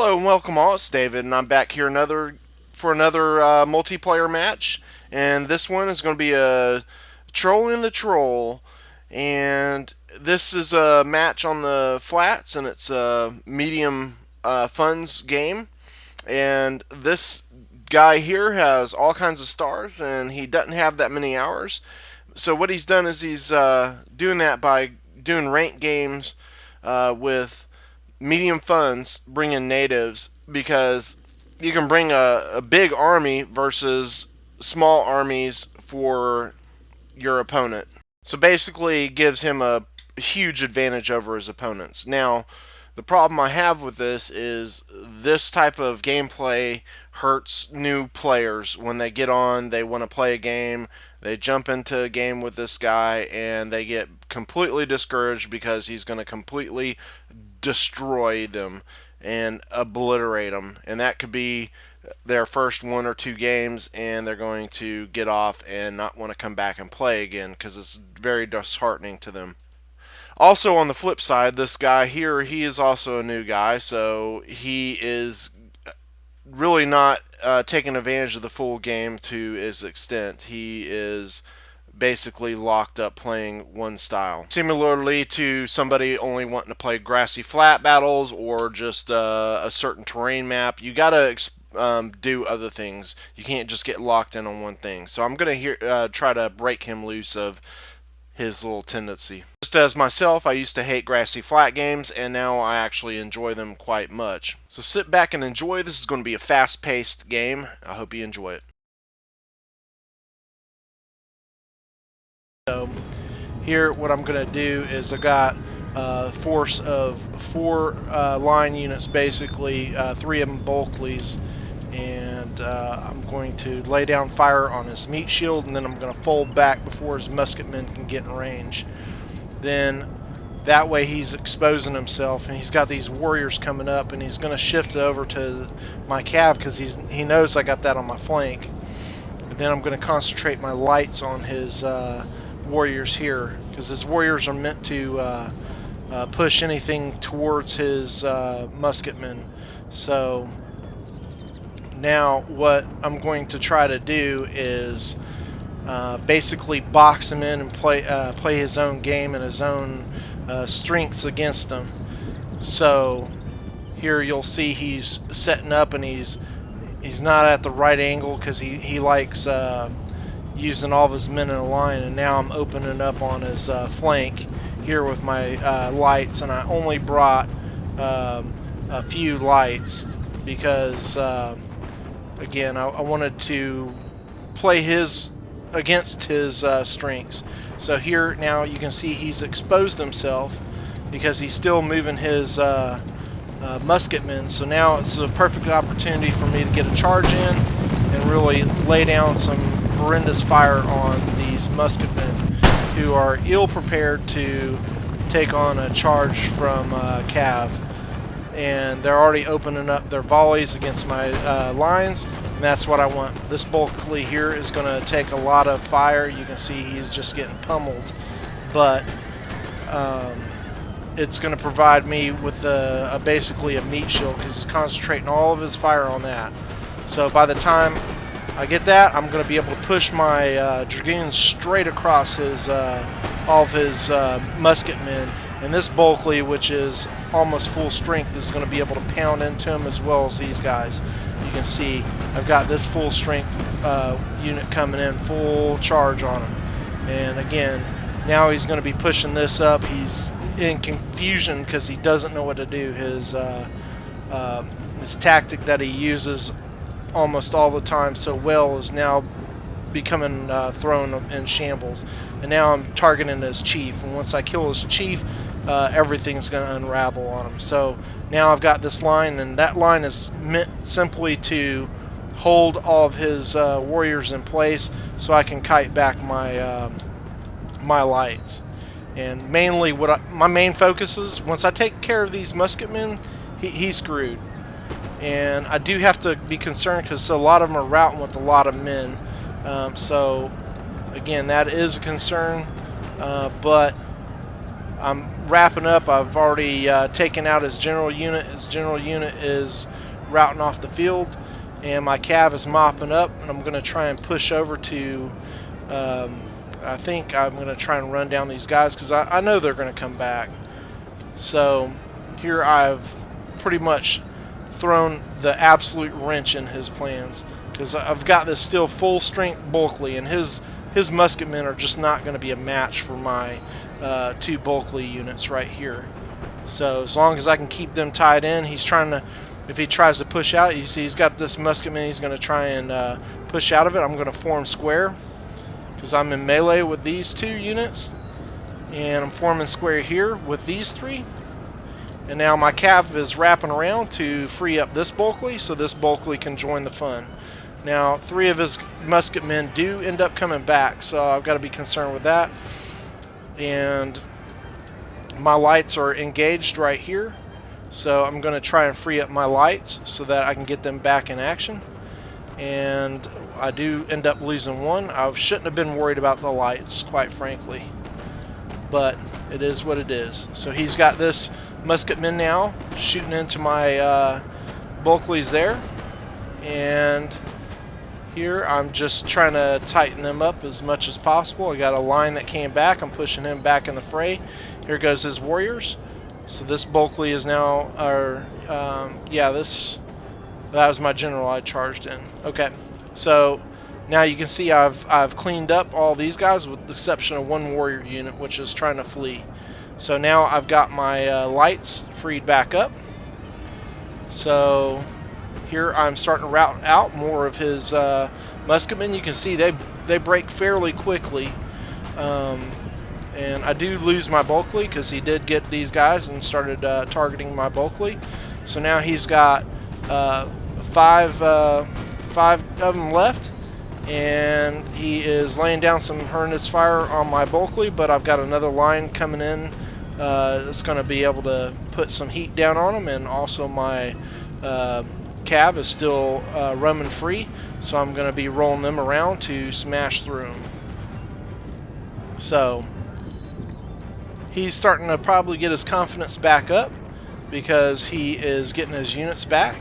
Hello and welcome all, it's David, and I'm back here for another multiplayer match. And this one is going to be a Troll in the Troll, and this is a match on the flats, and it's a medium funds game. And this guy here has all kinds of stars, and he doesn't have that many hours. So what he's done is he's doing that by doing ranked games with medium funds, bringing natives, because you can bring a big army versus small armies for your opponent. So basically, it gives him a huge advantage over his opponents. Now, the problem I have with this is this type of gameplay hurts new players. When they get on, they want to play a game, they jump into a game with this guy, and they get completely discouraged because he's going to completely destroy them and obliterate them. And that could be their first one or two games, and they're going to get off and not want to come back and play again because it's very disheartening to them. Also, on the flip side, this guy here, he is also a new guy, so he is really not taking advantage of the full game to his extent. He is basically locked up playing one style. Similarly to somebody only wanting to play grassy flat battles or just a certain terrain map, you gotta do other things. You can't just get locked in on one thing. So I'm gonna try to break him loose of his little tendency. Just as myself, I used to hate grassy flat games, and now I actually enjoy them quite much. So sit back and enjoy. This is going to be a fast-paced game. I hope you enjoy it. So here what I'm going to do is I got a force of 4 line units, basically 3 of them bulkleys, and I'm going to lay down fire on his meat shield, and then I'm going to fold back before his musketmen can get in range. Then that way he's exposing himself, and he's got these warriors coming up, and he's going to shift over to my cav because he knows I got that on my flank. And then I'm going to concentrate my lights on his warriors here, because his warriors are meant to push anything towards his musketmen. So now what I'm going to try to do is basically box him in and play his own game and his own strengths against him. So here you'll see he's setting up, and he's not at the right angle because he likes using all of his men in a line, and now I'm opening up on his flank here with my lights, and I only brought a few lights because again I wanted to play against his strengths. So here now you can see he's exposed himself because he's still moving his musketmen. So now it's a perfect opportunity for me to get a charge in and really lay down some horrendous fire on these musketmen who are ill prepared to take on a charge from Cav. And they're already opening up their volleys against my lines, and that's what I want. This bulkley here is going to take a lot of fire. You can see he's just getting pummeled, but it's going to provide me with basically a meat shield because he's concentrating all of his fire on that. So by the time I get that, I'm going to be able to push my dragoons straight across all of his musketmen. And this bulkley, which is almost full strength, is going to be able to pound into him as well as these guys. You can see I've got this full strength unit coming in, full charge on him. And again, now he's going to be pushing this up. He's in confusion because he doesn't know what to do. His tactic that he uses almost all the time so well is now becoming thrown in shambles. And now I'm targeting his chief, and once I kill his chief, everything's going to unravel on him. So now I've got this line, and that line is meant simply to hold all of his warriors in place so I can kite back my my lights. And mainly my main focus is, once I take care of these musketmen, he's screwed. And I do have to be concerned because a lot of them are routing with a lot of men. So again, that is a concern, but I'm wrapping up. I've already taken out his general unit. His general unit is routing off the field, and my cav is mopping up, and I'm going to try and push over to I think I'm going to try and run down these guys because I know they're going to come back. So here I've pretty much thrown the absolute wrench in his plans because I've got this still full strength Bulkley, and his musketmen are just not going to be a match for my 2 Bulkley units right here. So as long as I can keep them tied in, he's trying to, if he tries to push out, you see he's got this musketman, he's going to try and push out of it. I'm going to form square because I'm in melee with these 2 units, and I'm forming square here with these 3. And now my cav is wrapping around to free up this Bulkley so this Bulkley can join the fun. Now 3 of his musketmen do end up coming back, so I've got to be concerned with that. And my lights are engaged right here, so I'm going to try and free up my lights so that I can get them back in action. And I do end up losing 1. I shouldn't have been worried about the lights, quite frankly, but it is what it is. So he's got this musketman now shooting into my Bulkleys there, and here I'm just trying to tighten them up as much as possible. I got a line that came back. I'm pushing him back in the fray. Here goes his warriors. So this Bulkley is now, yeah, that was my general I charged in. Okay, so now you can see I've cleaned up all these guys with the exception of 1 warrior unit, which is trying to flee. So now I've got my lights freed back up. So here I'm starting to route out more of his musketmen. You can see they break fairly quickly. And I do lose my Bulkley because he did get these guys and started targeting my Bulkley. So now he's got 5 of them left, and he is laying down some hornet's fire on my Bulkley, but I've got another line coming in that's going to be able to put some heat down on him, and also my cav is still roaming free, so I'm going to be rolling them around to smash through them. So he's starting to probably get his confidence back up because he is getting his units back.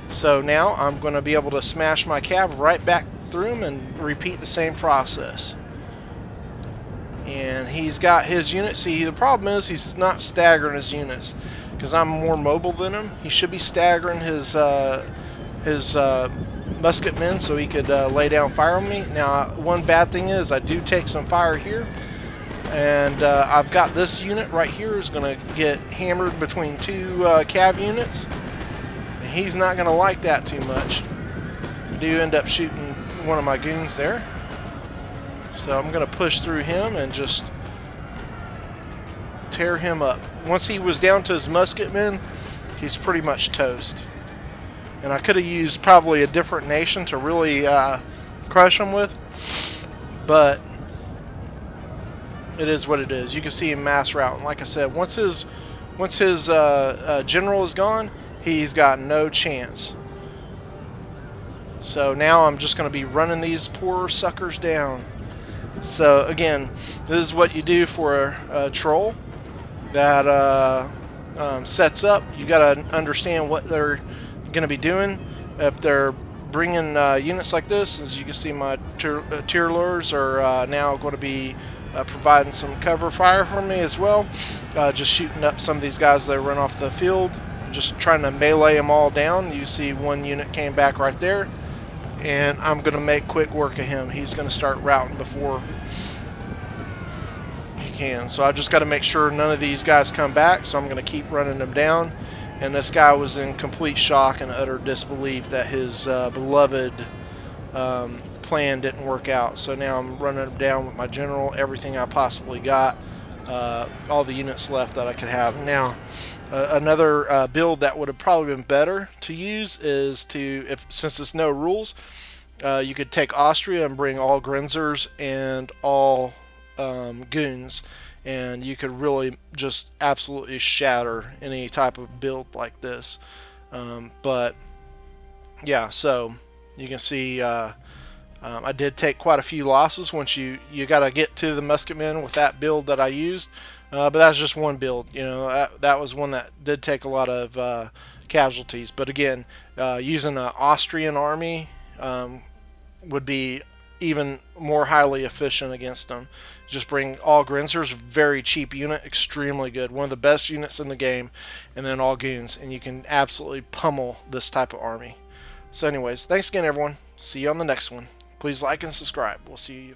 So now I'm going to be able to smash my cav right back through him and repeat the same process. And he's got his units. See, the problem is he's not staggering his units because I'm more mobile than him. He should be staggering his musketmen so he could lay down fire on me. Now, one bad thing is I do take some fire here. And I've got this unit right here is going to get hammered between 2 cav units. And he's not going to like that too much. I do end up shooting one of my goons there. So I'm going to push through him and just tear him up. Once he was down to his musketmen, he's pretty much toast. And I could have used probably a different nation to really crush him with. But it is what it is. You can see him mass route. And like I said, once his general is gone, he's got no chance. So now I'm just going to be running these poor suckers down. So again, this is what you do for a troll that sets up. You got to understand what they're going to be doing. If they're bringing units like this, as you can see, my tier lures are now going to be providing some cover fire for me as well. Just shooting up some of these guys that run off the field, just trying to melee them all down. You see 1 unit came back right there, and I'm going to make quick work of him. He's going to start routing before he can. So I just got to make sure none of these guys come back, so I'm going to keep running them down. And this guy was in complete shock and utter disbelief that his beloved plan didn't work out. So now I'm running him down with my general, everything I possibly got, all the units left that I could have. Now, another build that would have probably been better to use is to, since it's no rules, you could take Austria and bring all Grinzers and all goons, and you could really just absolutely shatter any type of build like this. But yeah, so you can see I did take quite a few losses once you got to get to the musketmen with that build that I used, but that was just one build. That was one that did take a lot of casualties. But again, using an Austrian army would be even more highly efficient against them. Just bring all Grinsers, very cheap unit, extremely good, one of the best units in the game, and then all goons, and you can absolutely pummel this type of army. So anyways, thanks again everyone. See you on the next one. Please like and subscribe. We'll see you